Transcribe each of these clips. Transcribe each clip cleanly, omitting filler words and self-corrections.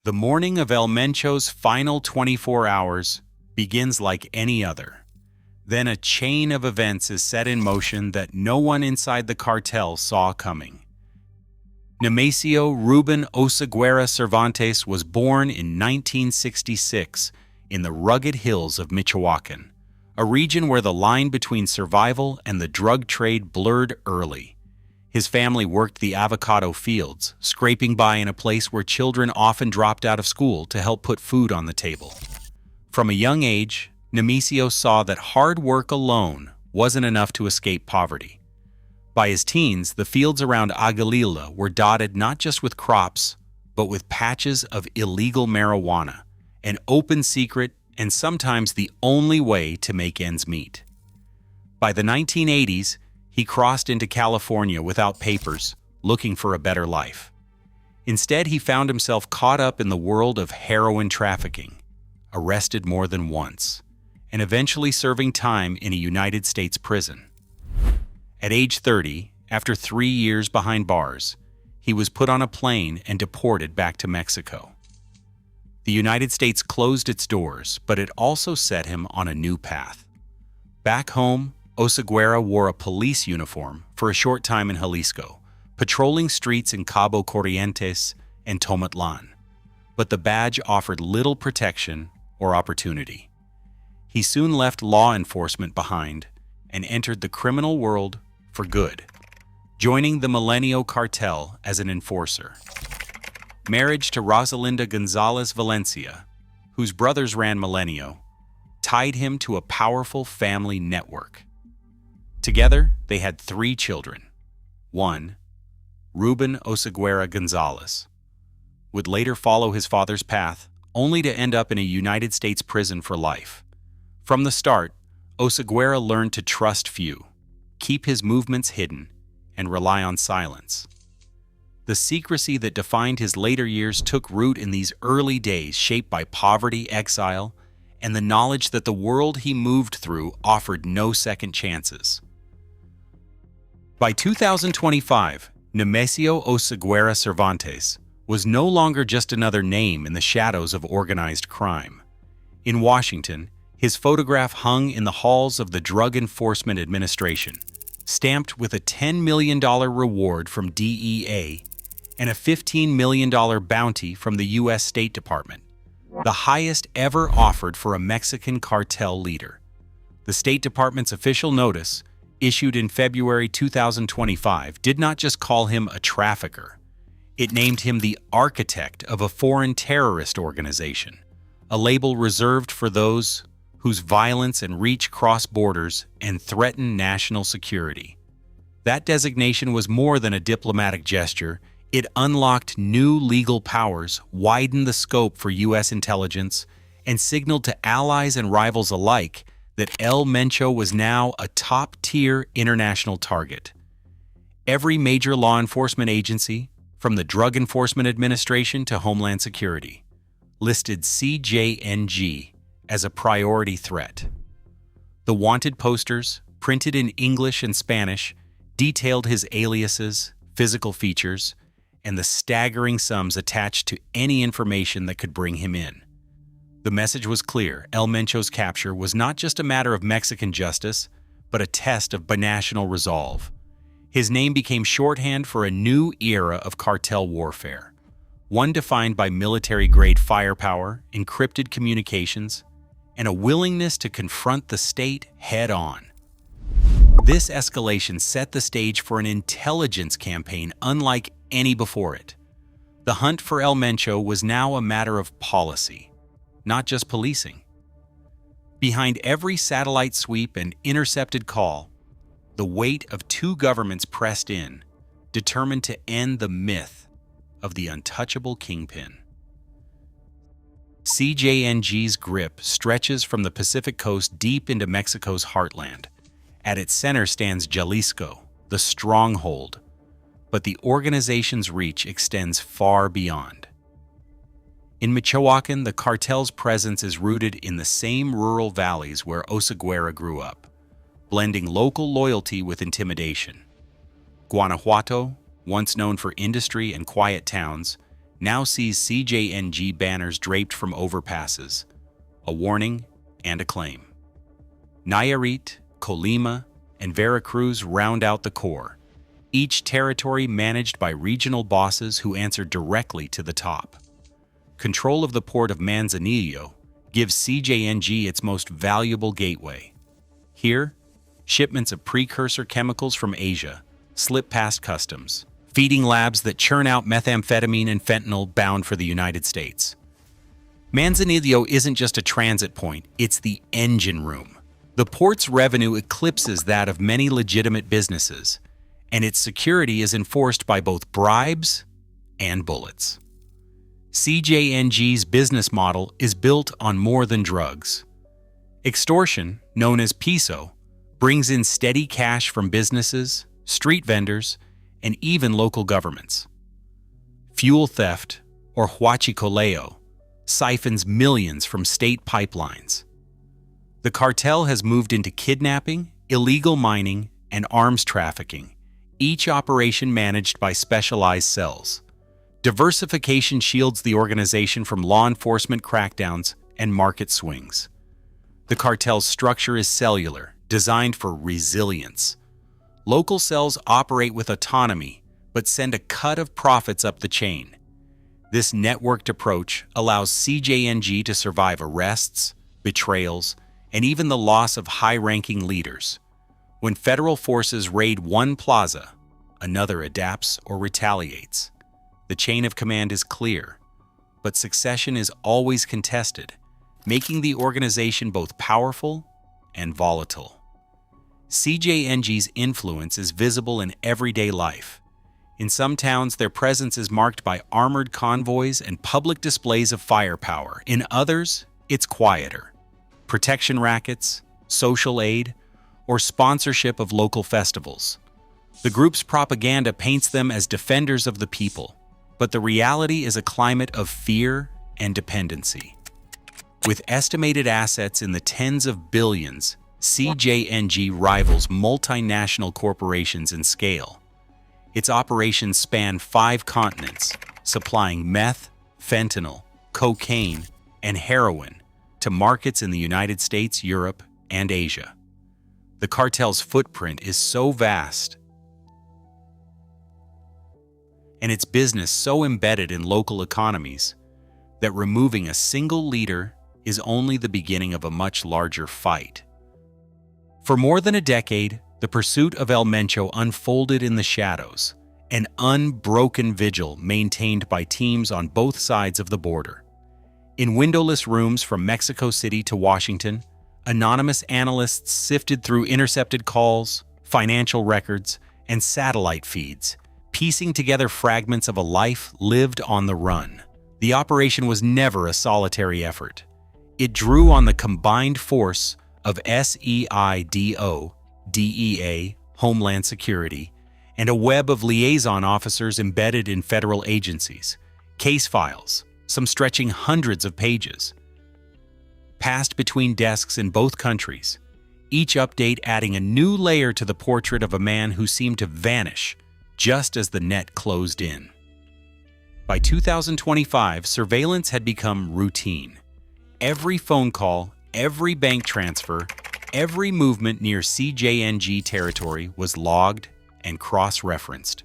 The morning of El Mencho's final 24 hours begins like any other. Then a chain of events is set in motion that no one inside the cartel saw coming. Nemesio Ruben Oseguera Cervantes was born in 1966 in the rugged hills of Michoacan, a region where the line between survival and the drug trade blurred early. His family worked the avocado fields, scraping by in a place where children often dropped out of school to help put food on the table. From a young age, Nemesio saw that hard work alone wasn't enough to escape poverty. By his teens, the fields around Aguililla were dotted not just with crops, but with patches of illegal marijuana, an open secret and sometimes the only way to make ends meet. By the 1980s, he crossed into California without papers, looking for a better life. Instead, he found himself caught up in the world of heroin trafficking, arrested more than once, and eventually serving time in a United States prison. At age 30, after 3 years behind bars, he was put on a plane and deported back to Mexico. The United States closed its doors, but it also set him on a new path. Back home, Oseguera wore a police uniform for a short time in Jalisco, patrolling streets in Cabo Corrientes and Tomatlan. But the badge offered little protection or opportunity. He soon left law enforcement behind and entered the criminal world for good, joining the Milenio cartel as an enforcer. Marriage to Rosalinda Gonzalez Valencia, whose brothers ran Milenio, tied him to a powerful family network. Together, they had 3 children. One, Ruben Oseguera Gonzalez, would later follow his father's path, only to end up in a United States prison for life. From the start, Oseguera learned to trust few, keep his movements hidden, and rely on silence. The secrecy that defined his later years took root in these early days, shaped by poverty, exile, and the knowledge that the world he moved through offered no second chances. By 2025, Nemesio Oseguera Cervantes was no longer just another name in the shadows of organized crime. In Washington, his photograph hung in the halls of the Drug Enforcement Administration, stamped with a $10 million reward from DEA and a $15 million bounty from the U.S. State Department, the highest ever offered for a Mexican cartel leader. The State Department's official notice, issued in February 2025, did not just call him a trafficker. It named him the architect of a foreign terrorist organization, a label reserved for those whose violence and reach cross borders and threaten national security. That designation was more than a diplomatic gesture. It unlocked new legal powers, widened the scope for U.S. intelligence, and signaled to allies and rivals alike that El Mencho was now a top-tier international target. Every major law enforcement agency, from the Drug Enforcement Administration to Homeland Security, listed CJNG as a priority threat. The wanted posters, printed in English and Spanish, detailed his aliases, physical features, and the staggering sums attached to any information that could bring him in. The message was clear. El Mencho's capture was not just a matter of Mexican justice, but a test of binational resolve. His name became shorthand for a new era of cartel warfare, one defined by military-grade firepower, encrypted communications, and a willingness to confront the state head-on. This escalation set the stage for an intelligence campaign unlike any before it. The hunt for El Mencho was now a matter of policy, not just policing. Behind every satellite sweep and intercepted call, the weight of 2 governments pressed in, determined to end the myth of the untouchable kingpin. CJNG's grip stretches from the Pacific coast deep into Mexico's heartland. At its center stands Jalisco, the stronghold, but the organization's reach extends far beyond. In Michoacan, the cartel's presence is rooted in the same rural valleys where Oseguera grew up, blending local loyalty with intimidation. Guanajuato, once known for industry and quiet towns, now sees CJNG banners draped from overpasses, a warning and a claim. Nayarit, Colima, and Veracruz round out the core, each territory managed by regional bosses who answer directly to the top. Control of the port of Manzanillo gives CJNG its most valuable gateway. Here, shipments of precursor chemicals from Asia slip past customs, feeding labs that churn out methamphetamine and fentanyl bound for the United States. Manzanillo isn't just a transit point, it's the engine room. The port's revenue eclipses that of many legitimate businesses, and its security is enforced by both bribes and bullets. CJNG's business model is built on more than drugs. Extortion, known as piso, brings in steady cash from businesses, street vendors, and even local governments. Fuel theft, or huachicoleo, siphons millions from state pipelines. The cartel has moved into kidnapping, illegal mining, and arms trafficking, each operation managed by specialized cells. Diversification shields the organization from law enforcement crackdowns and market swings. The cartel's structure is cellular, designed for resilience. Local cells operate with autonomy, but send a cut of profits up the chain. This networked approach allows CJNG to survive arrests, betrayals, and even the loss of high-ranking leaders. When federal forces raid one plaza, another adapts or retaliates. The chain of command is clear, but succession is always contested, making the organization both powerful and volatile. CJNG's influence is visible in everyday life. In some towns, their presence is marked by armored convoys and public displays of firepower. In others, it's quieter. Protection rackets, social aid, or sponsorship of local festivals. The group's propaganda paints them as defenders of the people, but the reality is a climate of fear and dependency. With estimated assets in the tens of billions, CJNG rivals multinational corporations in scale. Its operations span 5 continents, supplying meth, fentanyl, cocaine, and heroin to markets in the United States, Europe, and Asia. The cartel's footprint is so vast, and its business so embedded in local economies, that removing a single leader is only the beginning of a much larger fight. For more than a decade, the pursuit of El Mencho unfolded in the shadows, an unbroken vigil maintained by teams on both sides of the border. In windowless rooms from Mexico City to Washington, anonymous analysts sifted through intercepted calls, financial records, and satellite feeds, piecing together fragments of a life lived on the run. The operation was never a solitary effort. It drew on the combined force of SEIDO, DEA, Homeland Security, and a web of liaison officers embedded in federal agencies, case files, some stretching hundreds of pages, passed between desks in both countries, each update adding a new layer to the portrait of a man who seemed to vanish just as the net closed in. By 2025, surveillance had become routine. Every phone call, every bank transfer, every movement near CJNG territory was logged and cross-referenced.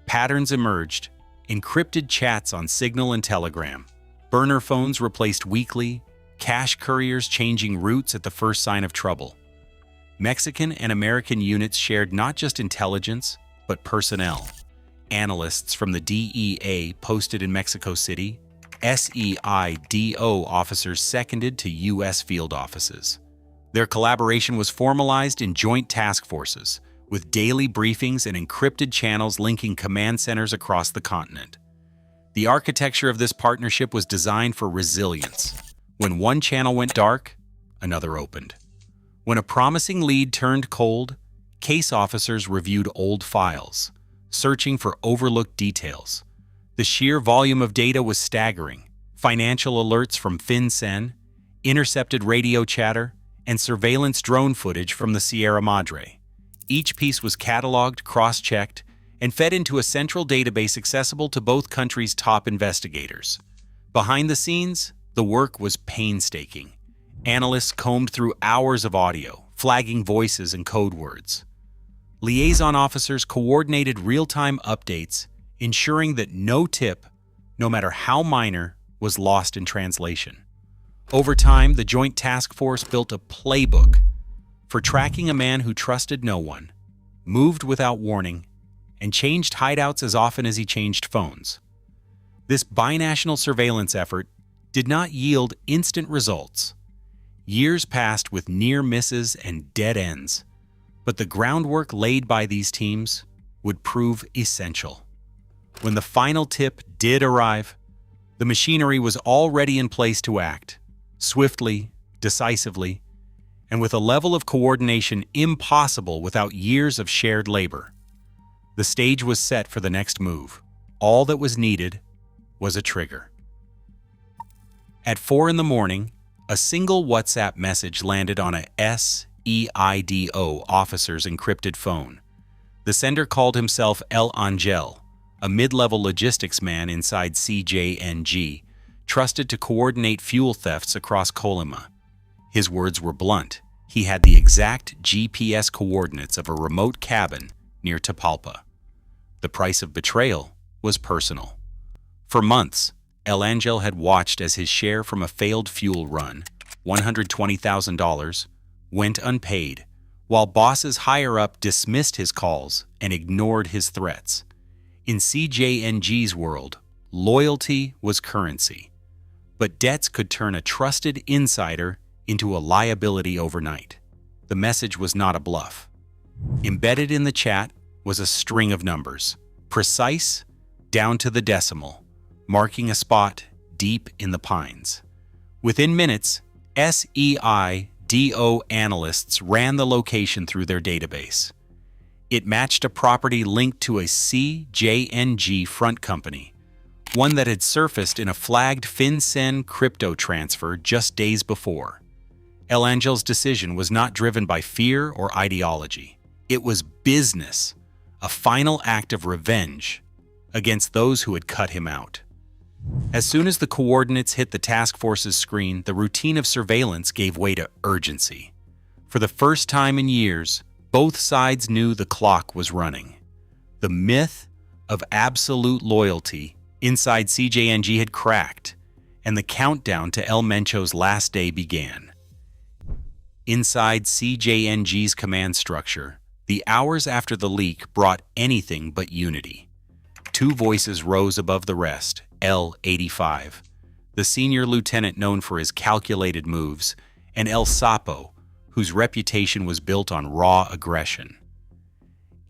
Patterns emerged: encrypted chats on Signal and Telegram, burner phones replaced weekly, cash couriers changing routes at the first sign of trouble. Mexican and American units shared not just intelligence, but personnel. Analysts from the DEA posted in Mexico City, SEIDO officers seconded to U.S. field offices. Their collaboration was formalized in joint task forces, with daily briefings and encrypted channels linking command centers across the continent. The architecture of this partnership was designed for resilience. When one channel went dark, another opened. When a promising lead turned cold, case officers reviewed old files, searching for overlooked details. The sheer volume of data was staggering: financial alerts from FinCEN, intercepted radio chatter, and surveillance drone footage from the Sierra Madre. Each piece was cataloged, cross-checked, and fed into a central database accessible to both countries' top investigators. Behind the scenes, the work was painstaking. Analysts combed through hours of audio, flagging voices and code words. Liaison officers coordinated real-time updates, ensuring that no tip, no matter how minor, was lost in translation. Over time, the Joint Task Force built a playbook for tracking a man who trusted no one, moved without warning, and changed hideouts as often as he changed phones. This binational surveillance effort did not yield instant results. Years passed with near misses and dead ends, but the groundwork laid by these teams would prove essential. When the final tip did arrive, the machinery was already in place to act, swiftly, decisively, and with a level of coordination impossible without years of shared labor. The stage was set for the next move. All that was needed was a trigger. At 4 a.m, a single WhatsApp message landed on a SEIDO officer's encrypted phone. The sender called himself El Angel, a mid-level logistics man inside CJNG, trusted to coordinate fuel thefts across Colima. His words were blunt. He had the exact GPS coordinates of a remote cabin near Tapalpa. The price of betrayal was personal. For months, El Angel had watched as his share from a failed fuel run, $120,000, went unpaid, while bosses higher up dismissed his calls and ignored his threats. In CJNG's world, loyalty was currency, but debts could turn a trusted insider into a liability overnight. The message was not a bluff. Embedded in the chat was a string of numbers, precise down to the decimal, marking a spot deep in the pines. Within minutes, SEIDO analysts ran the location through their database. It matched a property linked to a CJNG front company, one that had surfaced in a flagged FinCEN crypto transfer just days before. El Angel's decision was not driven by fear or ideology. It was business, a final act of revenge against those who had cut him out. As soon as the coordinates hit the task force's screen, the routine of surveillance gave way to urgency. For the first time in years, both sides knew the clock was running. The myth of absolute loyalty inside CJNG had cracked, and the countdown to El Mencho's last day began. Inside CJNG's command structure, the hours after the leak brought anything but unity. Two voices rose above the rest: L85, the senior lieutenant known for his calculated moves, and El Sapo, whose reputation was built on raw aggression.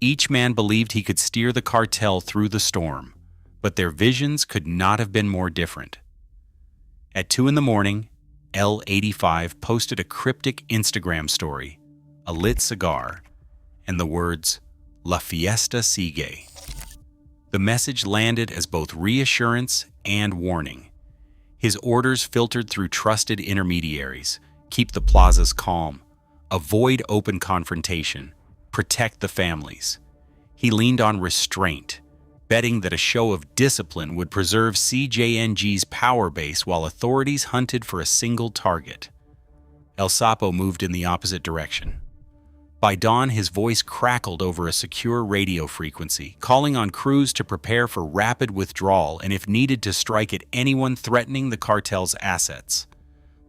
Each man believed he could steer the cartel through the storm, but their visions could not have been more different. At 2 a.m, L85 posted a cryptic Instagram story, a lit cigar, and the words, "La fiesta sigue." The message landed as both reassurance and warning. His orders filtered through trusted intermediaries: keep the plazas calm, avoid open confrontation, protect the families. He leaned on restraint, betting that a show of discipline would preserve CJNG's power base while authorities hunted for a single target. El Sapo moved in the opposite direction. By dawn, his voice crackled over a secure radio frequency, calling on crews to prepare for rapid withdrawal and, if needed, to strike at anyone threatening the cartel's assets.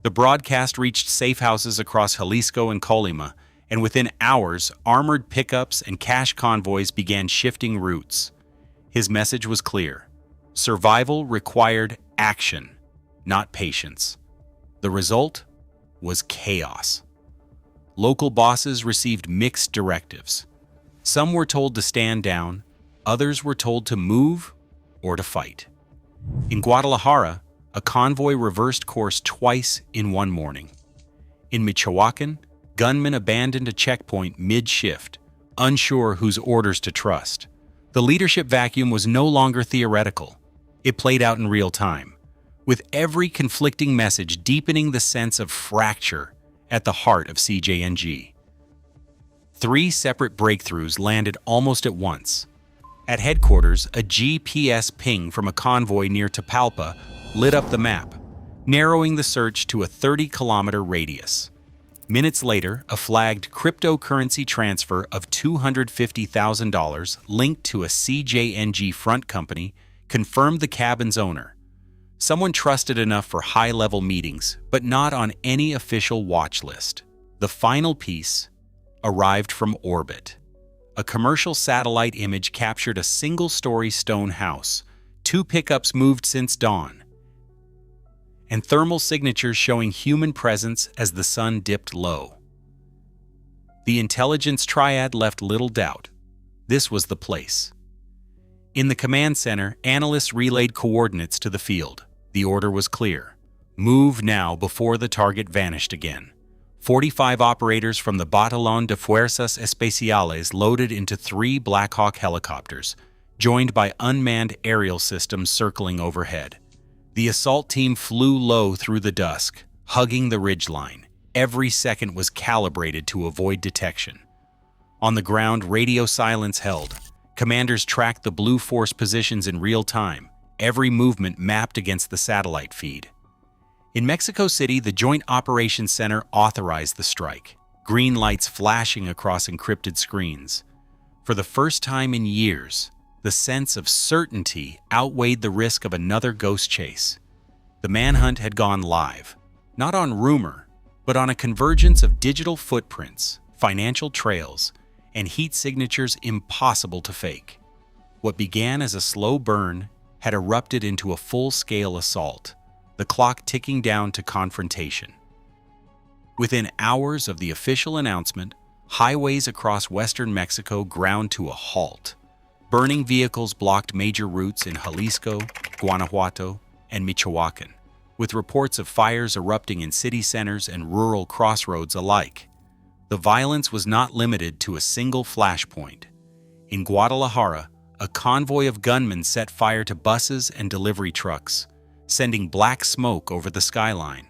The broadcast reached safe houses across Jalisco and Colima, and within hours, armored pickups and cash convoys began shifting routes. His message was clear: survival required action, not patience. The result was chaos. Local bosses received mixed directives. Some were told to stand down, others were told to move or to fight. In Guadalajara, a convoy reversed course twice in one morning. In Michoacan, gunmen abandoned a checkpoint mid-shift, unsure whose orders to trust. The leadership vacuum was no longer theoretical. It played out in real time, with every conflicting message deepening the sense of fracture at the heart of CJNG. 3 separate breakthroughs landed almost at once. At headquarters, a GPS ping from a convoy near Tapalpa lit up the map, narrowing the search to a 30-kilometer radius. Minutes later, a flagged cryptocurrency transfer of $250,000 linked to a CJNG front company confirmed the cabin's owner. Someone trusted enough for high-level meetings, but not on any official watch list. The final piece arrived from orbit. A commercial satellite image captured a single-story stone house, 2 pickups moved since dawn, and thermal signatures showing human presence as the sun dipped low. The intelligence triad left little doubt. This was the place. In the command center, analysts relayed coordinates to the field. The order was clear. Move now before the target vanished again. 45 operators from the Batallón de Fuerzas Especiales loaded into 3 Black Hawk helicopters, joined by unmanned aerial systems circling overhead. The assault team flew low through the dusk, hugging the ridgeline. Every second was calibrated to avoid detection. On the ground, radio silence held. Commanders tracked the Blue Force positions in real time, every movement mapped against the satellite feed. In Mexico City, the Joint Operations Center authorized the strike, green lights flashing across encrypted screens. For the first time in years, the sense of certainty outweighed the risk of another ghost chase. The manhunt had gone live, not on rumor, but on a convergence of digital footprints, financial trails, and heat signatures impossible to fake. What began as a slow burn had erupted into a full-scale assault, the clock ticking down to confrontation. Within hours of the official announcement, highways across western Mexico ground to a halt. Burning vehicles blocked major routes in Jalisco, Guanajuato, and Michoacán, with reports of fires erupting in city centers and rural crossroads alike. The violence was not limited to a single flashpoint. In Guadalajara, a convoy of gunmen set fire to buses and delivery trucks, sending black smoke over the skyline.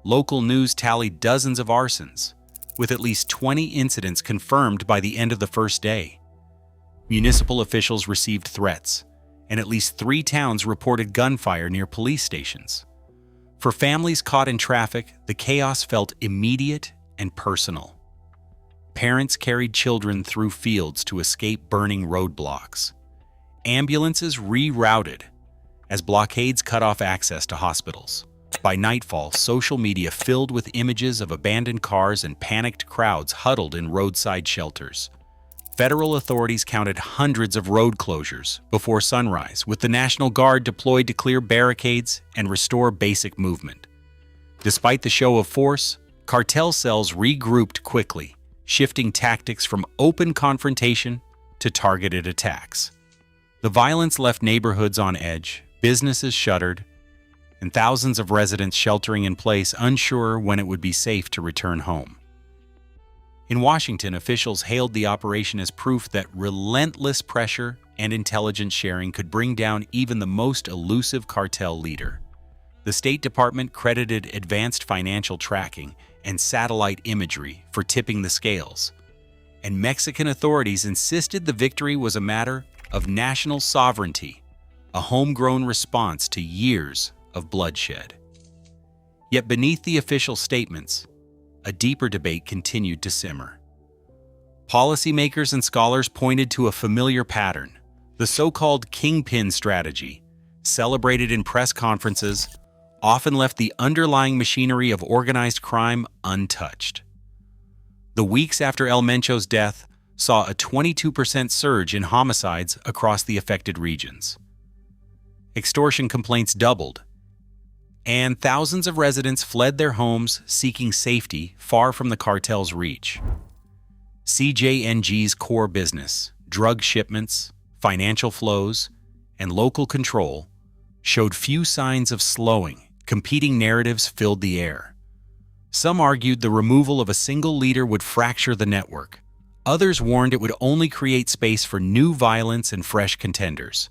Local news tallied dozens of arsons, with at least 20 incidents confirmed by the end of the first day. Municipal officials received threats, and at least 3 towns reported gunfire near police stations. For families caught in traffic, the chaos felt immediate and personal. Parents carried children through fields to escape burning roadblocks. Ambulances rerouted as blockades cut off access to hospitals. By nightfall, social media filled with images of abandoned cars and panicked crowds huddled in roadside shelters. Federal authorities counted hundreds of road closures before sunrise, with the National Guard deployed to clear barricades and restore basic movement. Despite the show of force, cartel cells regrouped quickly, shifting tactics from open confrontation to targeted attacks. The violence left neighborhoods on edge, businesses shuttered, and thousands of residents sheltering in place, unsure when it would be safe to return home. In Washington, officials hailed the operation as proof that relentless pressure and intelligence sharing could bring down even the most elusive cartel leader. The State Department credited advanced financial tracking and satellite imagery for tipping the scales, and Mexican authorities insisted the victory was a matter of national sovereignty, a homegrown response to years of bloodshed. Yet beneath the official statements, a deeper debate continued to simmer. Policymakers and scholars pointed to a familiar pattern, the so-called kingpin strategy, celebrated in press conferences, often left the underlying machinery of organized crime untouched. The weeks after El Mencho's death saw a 22% surge in homicides across the affected regions. Extortion complaints doubled, and thousands of residents fled their homes seeking safety far from the cartel's reach. CJNG's core business, drug shipments, financial flows, and local control, showed few signs of slowing. Competing narratives filled the air. Some argued the removal of a single leader would fracture the network. Others warned it would only create space for new violence and fresh contenders.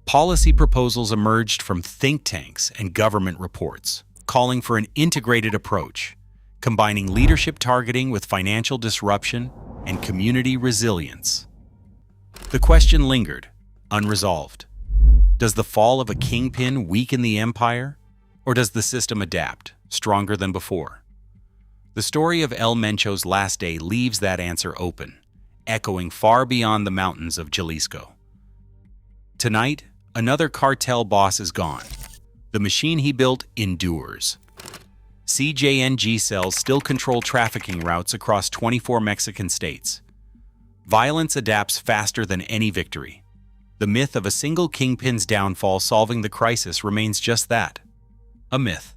Policy proposals emerged from think tanks and government reports, calling for an integrated approach, combining leadership targeting with financial disruption and community resilience. The question lingered, unresolved. Does the fall of a kingpin weaken the empire, or does the system adapt, stronger than before? The story of El Mencho's last day leaves that answer open, echoing far beyond the mountains of Jalisco. Tonight, another cartel boss is gone. The machine he built endures. CJNG cells still control trafficking routes across 24 Mexican states. Violence adapts faster than any victory. The myth of a single kingpin's downfall solving the crisis remains just that, a myth.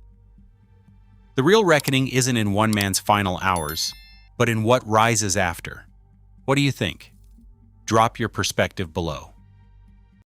The real reckoning isn't in one man's final hours, but in what rises after. What do you think? Drop your perspective below.